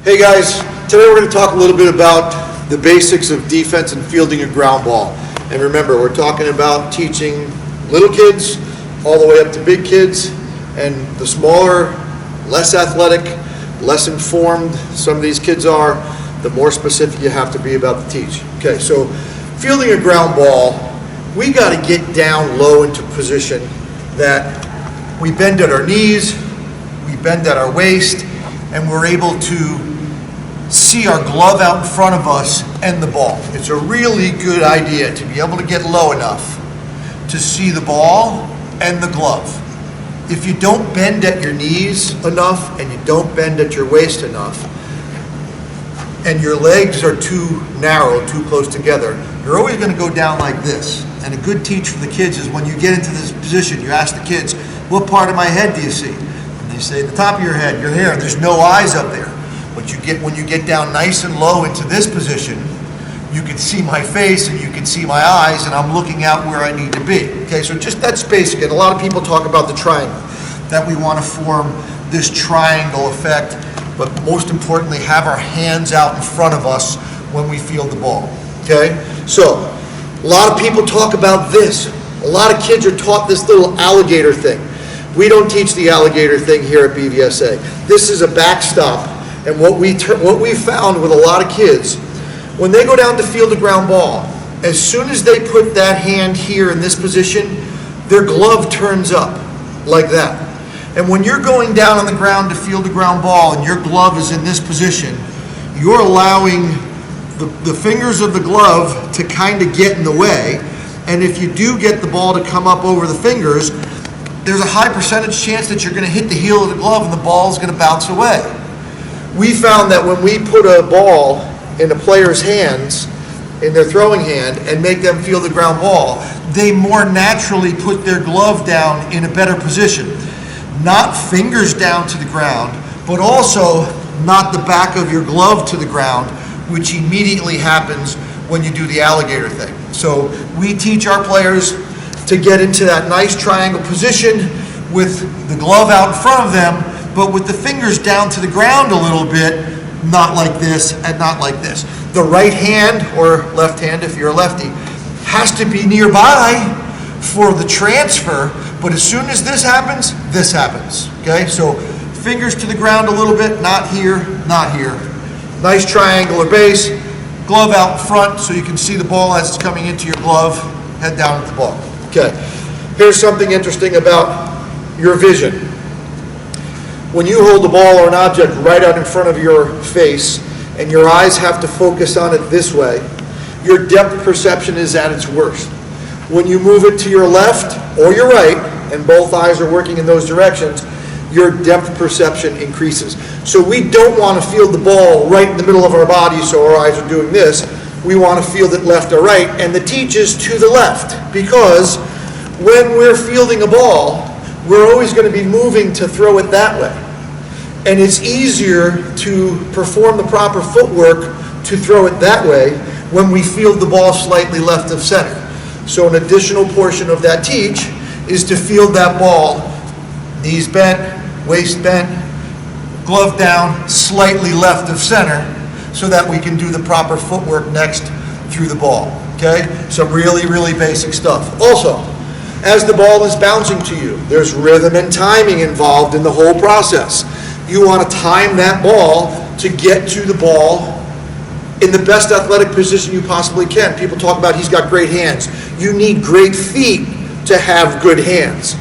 Hey guys, today we're going to talk a little bit about the basics of defense and fielding a ground ball. And remember, we're talking about teaching little kids all the way up to big kids, and the smaller, less athletic, less informed some of these kids are, the more specific you have to be about the teach. Okay, so fielding a ground ball, we got to get down low into position that we bend at our knees, we bend at our waist, and we're able to see our glove out in front of us and the ball. It's a really good idea to be able to get low enough to see the ball and the glove. If you don't bend at your knees enough and you don't bend at your waist enough, and your legs are too narrow, too close together, you're always going to go down like this. And a good teach for the kids is when you get into this position, you ask the kids, what part of my head do you see? And they say, the top of your head, your hair, there's no eyes up there. But when you get down nice and low into this position, you can see my face and you can see my eyes, and I'm looking out where I need to be. Okay, so just that's basic. And a lot of people talk about the triangle, that we want to form this triangle effect, but most importantly, have our hands out in front of us when we field the ball. Okay, so a lot of people talk about this. A lot of kids are taught this little alligator thing. We don't teach the alligator thing here at BVSA. This is a backstop. And what we found with a lot of kids, when they go down to field a ground ball, as soon as they put that hand here in this position, their glove turns up like that. And when you're going down on the ground to field a ground ball and your glove is in this position, you're allowing the fingers of the glove to kind of get in the way. And if you do get the ball to come up over the fingers, there's a high percentage chance that you're going to hit the heel of the glove and the ball is going to bounce away. We found that when we put a ball in a player's hands, in their throwing hand, and make them field the ground ball, they more naturally put their glove down in a better position. Not fingers down to the ground, but also not the back of your glove to the ground, which immediately happens when you do the alligator thing. So we teach our players to get into that nice triangle position with the glove out in front of them, but with the fingers down to the ground a little bit, not like this and not like this. The right hand, or left hand if you're a lefty, has to be nearby for the transfer, but as soon as this happens, okay? So fingers to the ground a little bit, not here, not here. Nice triangular base, glove out in front so you can see the ball as it's coming into your glove, head down at the ball. Okay, here's something interesting about your vision. When you hold the ball or an object right out in front of your face and your eyes have to focus on it this way, your depth perception is at its worst. When you move it to your left or your right, and both eyes are working in those directions, your depth perception increases. So we don't want to field the ball right in the middle of our body so our eyes are doing this. We want to field it left or right, and the teach is to the left, because when we're fielding a ball, we're always going to be moving to throw it that way. And it's easier to perform the proper footwork to throw it that way when we field the ball slightly left of center. So an additional portion of that teach is to field that ball, knees bent, waist bent, glove down, slightly left of center, so that we can do the proper footwork next through the ball. Okay? Some really, really basic stuff. Also, as the ball is bouncing to you, there's rhythm and timing involved in the whole process. You want to time that ball to get to the ball in the best athletic position you possibly can. People talk about he's got great hands. You need great feet to have good hands.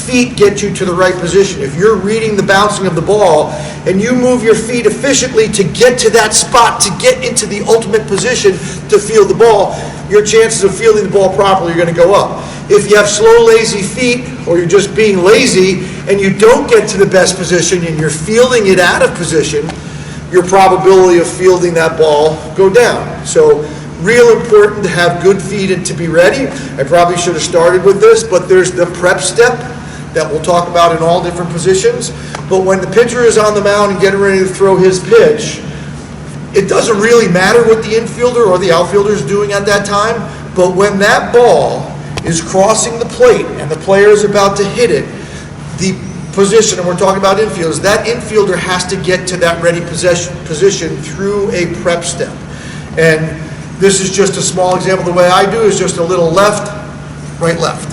Feet get you to the right position. If you're reading the bouncing of the ball and you move your feet efficiently to get to that spot, to get into the ultimate position to field the ball, your chances of fielding the ball properly are going to go up. If you have slow, lazy feet, or you're just being lazy and you don't get to the best position and you're fielding it out of position, your probability of fielding that ball go down. So real important to have good feet and to be ready. I probably should have started with this, but there's the prep step that we'll talk about in all different positions. But when the pitcher is on the mound and getting ready to throw his pitch, it doesn't really matter what the infielder or the outfielder is doing at that time, but when that ball is crossing the plate and the player is about to hit it, the position, and we're talking about infielders, that infielder has to get to that ready position through a prep step. And this is just a small example. The way I do is just a little left, right, left.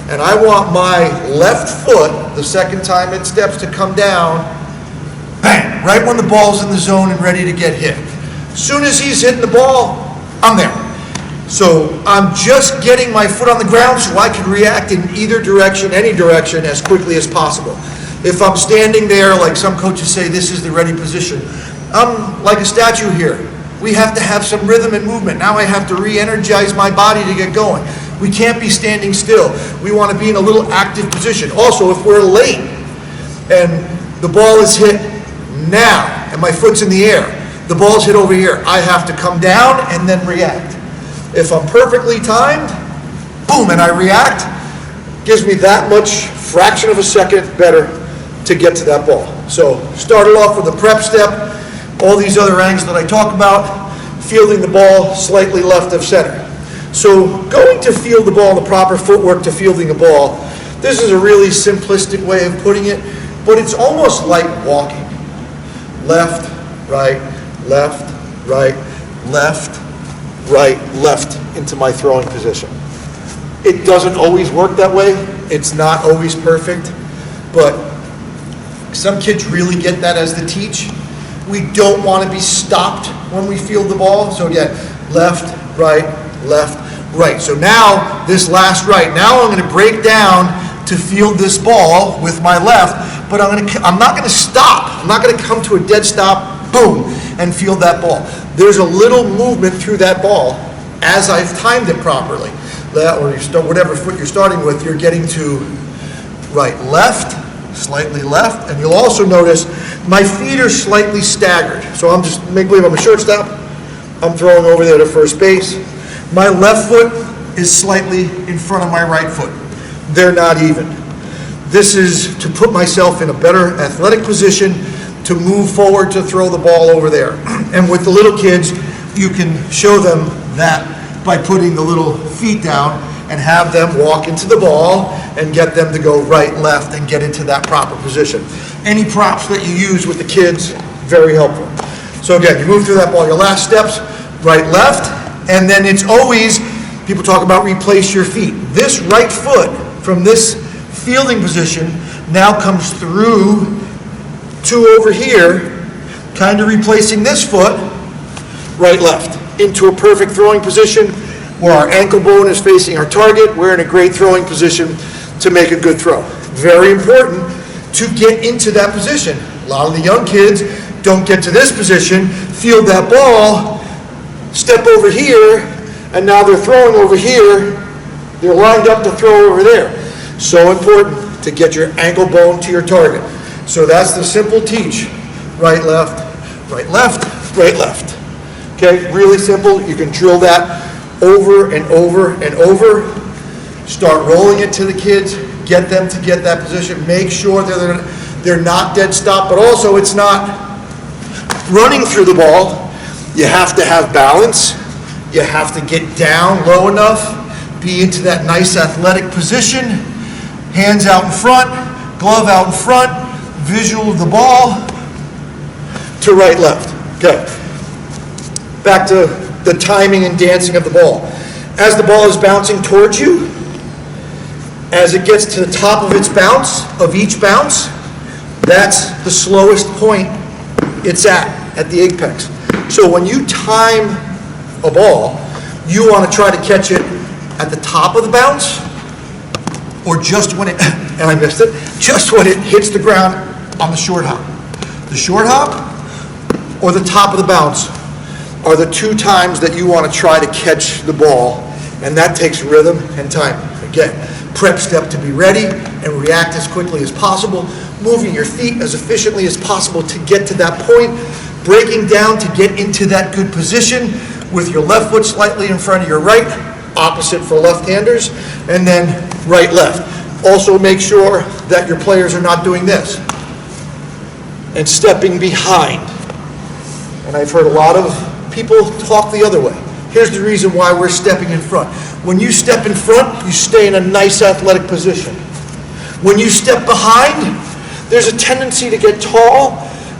And I want my left foot, the second time it steps, to come down, bang, right when the ball's in the zone and ready to get hit. As soon as he's hitting the ball, I'm there. So I'm just getting my foot on the ground so I can react in either direction, any direction, as quickly as possible. If I'm standing there, like some coaches say, this is the ready position, I'm like a statue here. We have to have some rhythm and movement. Now I have to re-energize my body to get going. We can't be standing still. We want to be in a little active position. Also, if we're late and the ball is hit now and my foot's in the air, the ball's hit over here, I have to come down and then react. If I'm perfectly timed, boom, and I react, gives me that much fraction of a second better to get to that ball. So started off with a prep step, all these other angles that I talk about, fielding the ball slightly left of center. So going to field the ball, the proper footwork to fielding the ball, this is a really simplistic way of putting it, but it's almost like walking. Left, right, left, right, left, right, left into my throwing position. It doesn't always work that way. It's not always perfect, but some kids really get that as the teach. We don't want to be stopped when we field the ball. So again, left, right, right. So now this last right, now I'm going to break down to field this ball with my left, but I'm not going to stop. I'm not going to come to a dead stop, boom, and field that ball. There's a little movement through that ball as I've timed it properly. Or whatever foot you're starting with, you're getting to right, left, slightly left, and you'll also notice my feet are slightly staggered. So I'm just, make believe I'm a shortstop, I'm throwing over there to first base. My left foot is slightly in front of my right foot. They're not even. This is to put myself in a better athletic position to move forward to throw the ball over there. And with the little kids, you can show them that by putting the little feet down and have them walk into the ball and get them to go right, left, and get into that proper position. Any props that you use with the kids, very helpful. So again, you move through that ball, your last steps, right, left, and then it's always, people talk about replace your feet. This right foot from this fielding position now comes through to over here, kind of replacing this foot, right, left, into a perfect throwing position where our ankle bone is facing our target. We're in a great throwing position to make a good throw. Very important to get into that position. A lot of the young kids don't get to this position, field that ball, step over here, and now they're throwing over here. They're lined up to throw over there. So important to get your ankle bone to your target. So that's the simple teach. Right, left, right, left, right, left. Okay, really simple. You can drill that over and over and over. Start rolling it to the kids. Get them to get that position. Make sure they're not dead stop, but also it's not running through the ball. You have to have balance. You have to get down low enough, be into that nice athletic position. Hands out in front, glove out in front, visual of the ball to right, left. Okay. Back to the timing and dancing of the ball. As the ball is bouncing towards you, as it gets to the top of its bounce, of each bounce, that's the slowest point it's at the apex. So when you time a ball, you want to try to catch it at the top of the bounce, or just when it, and I missed it, just when it hits the ground on the short hop. The short hop or the top of the bounce are the two times that you want to try to catch the ball, and that takes rhythm and time. Again, prep step to be ready and react as quickly as possible, moving your feet as efficiently as possible to get to that point, breaking down to get into that good position with your left foot slightly in front of your right, opposite for left-handers, and then right, left. Also make sure that your players are not doing this and stepping behind. And I've heard a lot of people talk the other way. Here's the reason why we're stepping in front. When you step in front, you stay in a nice athletic position. When you step behind, there's a tendency to get tall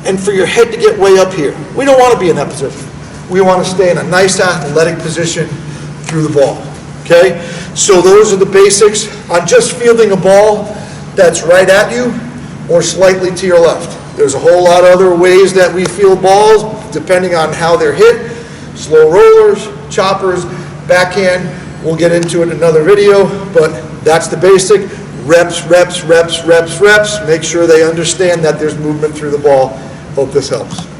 and for your head to get way up here. We don't want to be in that position. We want to stay in a nice athletic position through the ball, okay? So those are the basics on just fielding a ball that's right at you or slightly to your left. There's a whole lot of other ways that we field balls depending on how they're hit. Slow rollers, choppers, backhand. We'll get into it in another video, but that's the basic. Reps, reps, reps, reps, reps. Make sure they understand that there's movement through the ball. Hope this helps.